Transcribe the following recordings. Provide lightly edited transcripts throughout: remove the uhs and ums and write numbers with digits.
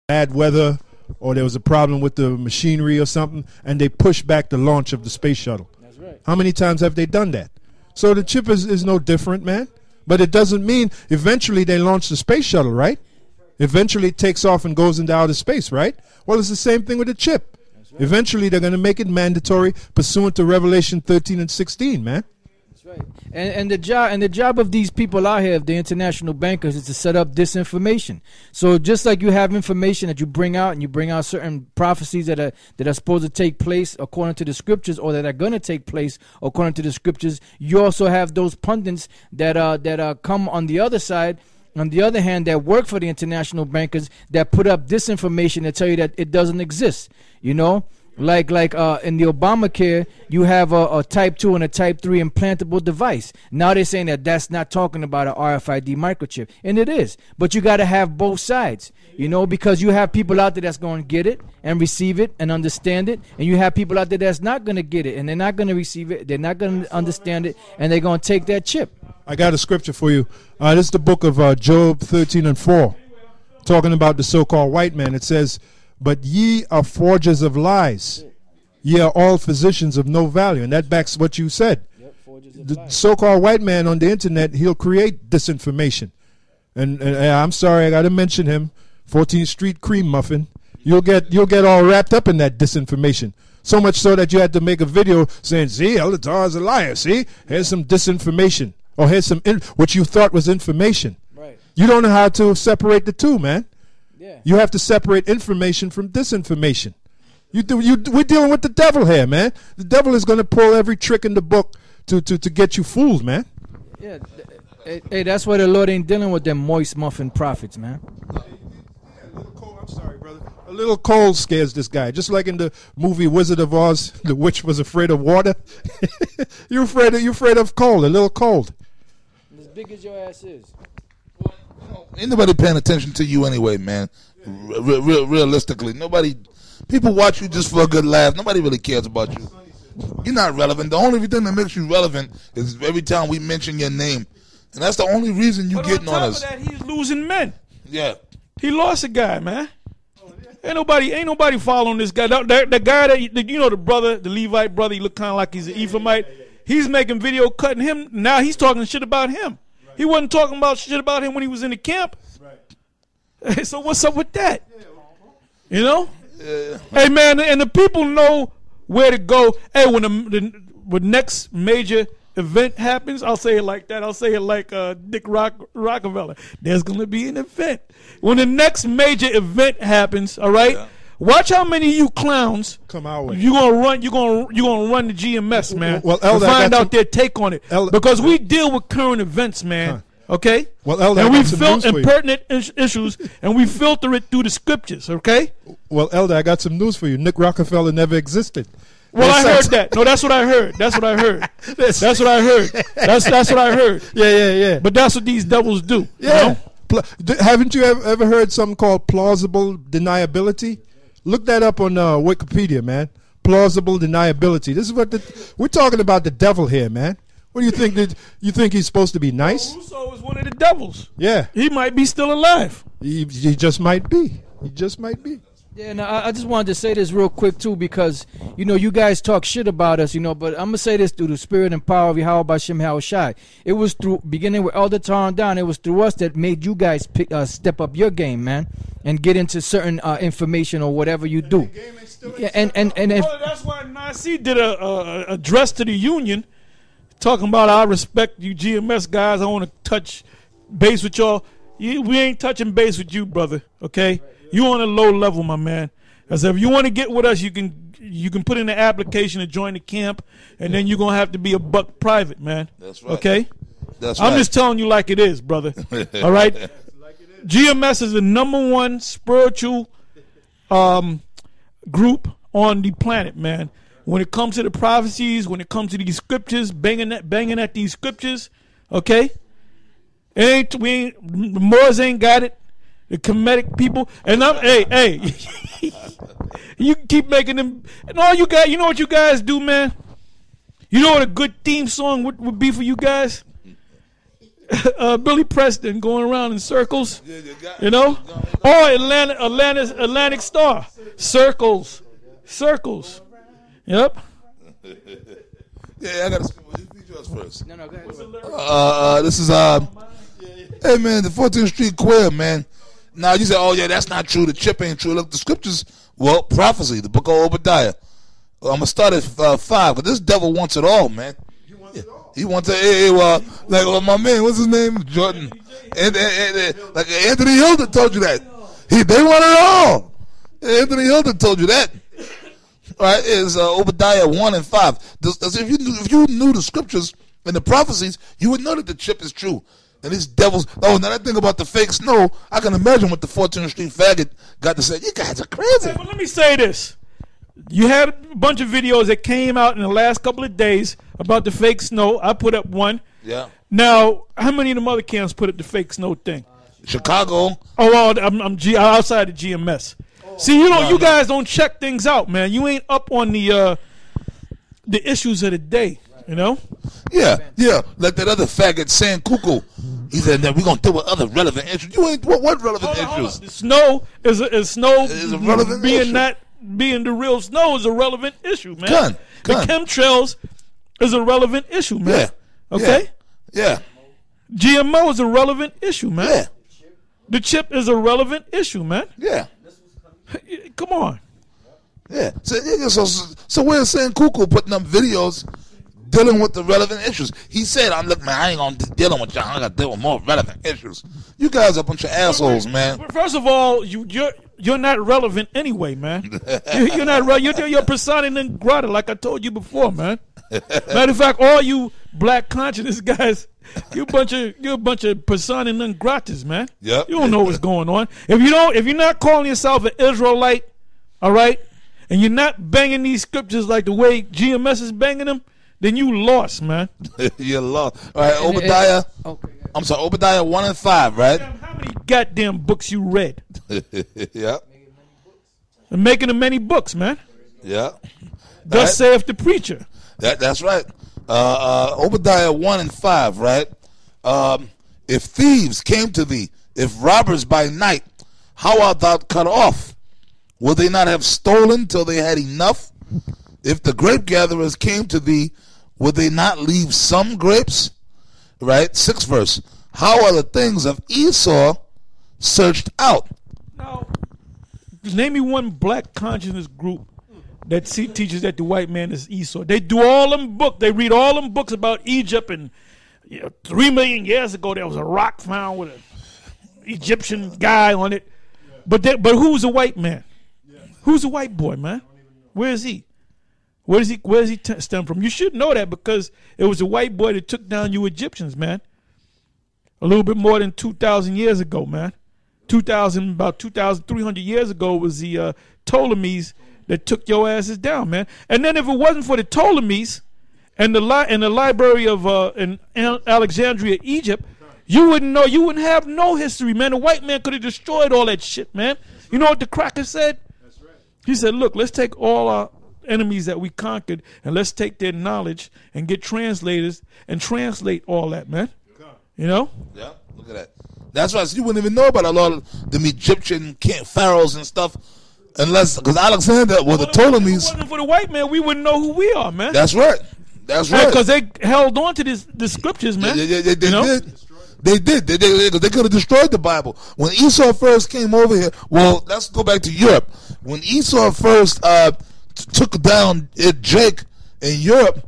bad weather or there was a problem with the machinery or something, and they pushed back the launch of the space shuttle. That's right. How many times have they done that? So the chip is no different, man. But it doesn't mean eventually they launch the space shuttle, right? Eventually it takes off and goes into outer space, right? Well, it's the same thing with the chip. Right. Eventually they're going to make it mandatory pursuant to Revelation 13 and 16, man. That's right. And the job of these people out here, the international bankers, is to set up disinformation. So just like you have information that you bring out, and you bring out certain prophecies that are supposed to take place according to the scriptures, or that are going to take place according to the scriptures, you also have those pundits that come on the other side. On the other hand, that work for the international bankers that put up disinformation that tell you that it doesn't exist. You know, like in the Obamacare, you have a type 2 and a type 3 implantable device. Now they're saying that that's not talking about an RFID microchip, and it is. But you got to have both sides, you know, because you have people out there that's going to get it and receive it and understand it, and you have people out there that's not going to get it and they're not going to receive it, they're not going to understand it, and they're going to take that chip. I got a scripture for you. This is the book of Job 13 and 4, talking about the so-called white man. It says, "But ye are forgers of lies. Ye are all physicians of no value." And that backs what you said. Yep, the so-called white man on the internet, he'll create disinformation. And I'm sorry, I got to mention him, 14th Street Cream Muffin. You'll get all wrapped up in that disinformation. So much so that you had to make a video saying, "See, Elder Tar is a liar. See, here's some disinformation." Or here's some what you thought was information. Right. You don't know how to separate the two, man. Yeah. You have to separate information from disinformation. We're dealing with the devil here, man. The devil is going to pull every trick in the book to get you fooled, man. Yeah. Hey, that's why the Lord ain't dealing with them moist muffin prophets, man. I'm sorry, brother. A little cold scares this guy. Just like in the movie Wizard of Oz, the witch was afraid of water. You're afraid of cold, a little cold. As big as your ass is. Well, ain't nobody paying attention to you anyway, man. Realistically, people watch you just for a good laugh. Nobody really cares about you. You're not relevant. The only thing that makes you relevant is every time we mention your name. And that's the only reason you getting on us. But on top of that, he's losing men. Yeah. He lost a guy, man. Ain't nobody following this guy. The guy that you know, the brother, the Levite brother, he look kind of like he's an Ephraimite. He's making video cutting him. Now he's talking shit about him. He wasn't talking about shit about him when he was in the camp. Right. So what's up with that? You know? Hey, man, and the people know where to go. Hey, when the next major event happens, I'll say it like that. I'll say it like Dick Rockefeller. There's going to be an event. When the next major event happens, all right? Yeah. Watch how many of you clowns come our way. Oh, You're gonna run the GMS, man. Well, Elder, to find out their take on it, because we deal with current events, man. Okay. Well, Elder, and we filter impertinent issues, and we filter it through the scriptures. Okay. Well, Elder, I got some news for you. Nick Rockefeller never existed. Well, I heard that. No, that's what I heard. That's what I heard. That's what I heard. That's what I heard. Yeah. But that's what these devils do. Yeah. You know? Haven't you ever heard something called plausible deniability? Look that up on Wikipedia, man. Plausible deniability. This is what we're talking about. The devil here, man. What do you think? You think he's supposed to be nice? Russo is one of the devils. Yeah. He might be still alive. He just might be. He just might be. Yeah, and I just wanted to say this real quick, too, because, you know, you guys talk shit about us, you know, but I'm going to say this through the spirit and power of Yahweh Bashem Shai. It was through, beginning with Elder Tar and down, it was through us that made you guys step up your game, man, and get into certain information or whatever you do. Yeah, and that's why Nasi did a address to the union talking about, I respect you GMS guys, I want to touch base with y'all. We ain't touching base with you, brother, okay? You on a low level, my man. I said, if you want to get with us, you can put in the application to join the camp, and then you're gonna have to be a buck private, man. That's right. Okay. That's right. I'm just telling you like it is, brother. All right. GMS is the #1 spiritual group on the planet, man. When it comes to the prophecies, when it comes to these scriptures, banging at these scriptures, okay. The Moors ain't got it. The Kemetic people, and hey, you keep making them, and all you guys, you know what you guys do, man? You know what a good theme song would be for you guys? Billy Preston going around in circles. Yeah, You know? Or Atlantic Star. Circles. Yep. Yeah, I gotta speak yours first. No, go ahead. This is hey man, the 14th Street Queer, man. Now you say, oh yeah, that's not true. The chip ain't true. Look, the scriptures. Well, prophecy, the book of Obadiah. I'm gonna start at 5, because this devil wants it all, man. He wants it. Like my man, what's his name? Jordan. And like Anthony Hilton told you that. They want it all. Anthony Hilton told you that. All right, is Obadiah 1 and 5. If you knew the scriptures and the prophecies, you would know that the chip is true. And these devils. Oh, now that thing about the fake snow, I can imagine what the 14th Street faggot got to say. You guys are crazy. Hey, but let me say this. You had a bunch of videos that came out in the last couple of days about the fake snow. I put up one. Yeah. Now, how many of the other camps put up the fake snow thing? Chicago. Oh, well, I'm outside of GMS. See, you guys don't check things out, man. You ain't up on the issues of the day, you know? Yeah. Like that other faggot, Sam Cuckoo. He said that we're gonna deal with other relevant issues. You ain't what relevant issues? The snow is snow a relevant issue. Being the real snow is a relevant issue, man. The chemtrails is a relevant issue, man. Yeah. Okay? Yeah. GMO is a relevant issue, man. Yeah. The chip is a relevant issue, man. Yeah. Come on. Yeah. So where's Sam Cuckoo putting up videos dealing with the relevant issues? He said, I ain't gonna dealing with y'all. I gotta deal with more relevant issues. You guys are a bunch of assholes, man. First of all, you're not relevant anyway, man. You're not relevant. You're persona non grata, like I told you before, man. Matter of fact, all you black conscious guys, you're a bunch of persona non gratas, man. Yep. You don't know what's going on. If you're not calling yourself an Israelite, all right, and you're not banging these scriptures like the way GMS is banging them, then you lost, man. You're lost. All right, Obadiah. I'm sorry, Obadiah 1 and 5, right? How many goddamn books you read? Yeah. And making them many books, man. Yeah. Thus saith the preacher. That's right. Obadiah 1 and 5, right? If thieves came to thee, if robbers by night, how art thou cut off? Will they not have stolen till they had enough? If the grape gatherers came to thee, would they not leave some grapes? Right? 6th verse. How are the things of Esau searched out? Now, name me one black consciousness group that teaches that the white man is Esau. They do all them books. They read all them books about Egypt, and 3 million years ago there was a rock found with an Egyptian guy on it. But who's a white man? Who's a white boy, man? Where is he? Where does he stem from? You should know that, because it was a white boy that took down you Egyptians, man. A little bit more than 2,000 years ago, man. About 2,300 years ago was the Ptolemies that took your asses down, man. And then if it wasn't for the Ptolemies and the library of in Alexandria, Egypt, you wouldn't know. You wouldn't have no history, man. The white man could have destroyed all that shit, man. You know what the cracker said? That's right. He said, look, let's take all our enemies that we conquered, and let's take their knowledge and get translators and translate all that, man. You know? Yeah, look at that. That's right. So you wouldn't even know about a lot of them Egyptian pharaohs and stuff, because Alexander, the Ptolemies. If it wasn't for the white man, we wouldn't know who we are, man. That's right. That's right. Because they held on to the scriptures, man. They did. They did. They could have destroyed the Bible. When Esau first came over here, well, let's go back to Europe. When Esau first took down Jake in Europe,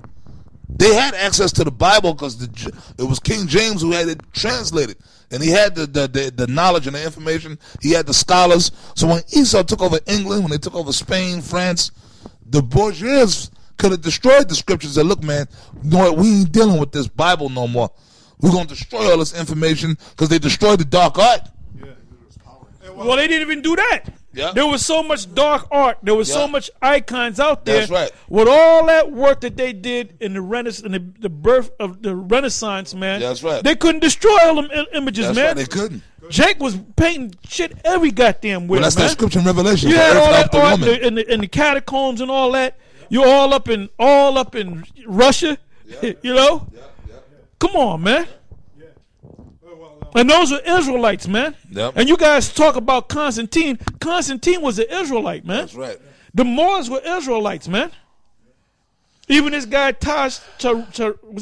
they had access to the Bible because it was King James who had it translated, and he had the knowledge and the information. He had the scholars. So when Esau took over England, when they took over Spain, France, the bourgeois could have destroyed the scriptures. And look, man, no, we ain't dealing with this Bible no more. We're going to destroy all this information because they destroyed the dark art. Well, they didn't even do that. Yeah. There was so much dark art. There was so much icons out there. That's right. With all that work that they did in the Renaissance, in the birth of the Renaissance, man. That's right. They couldn't destroy all them images, That's man. right. They couldn't. Jake was painting shit every goddamn way. Well, that's man. that scripture in Revelation. You had all that art in the catacombs and all that. You're all up in Russia. Yeah. You know. Yeah. Come on, man. And those were Israelites, man. Yep. And you guys talk about Constantine. Constantine was an Israelite, man. That's right. The Moors were Israelites, man. Even this guy what's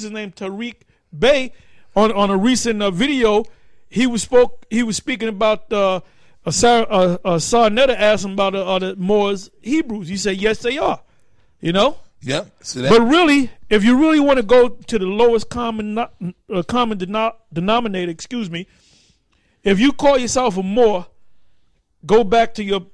his name, Tariq Bey, on a recent video, he was speaking about Sarnetta asked him about are the Moors Hebrews. He said yes they are. You know. Yep. See that? But really, if you really want to go to the lowest common denominator, if you call yourself a Moor, go back to your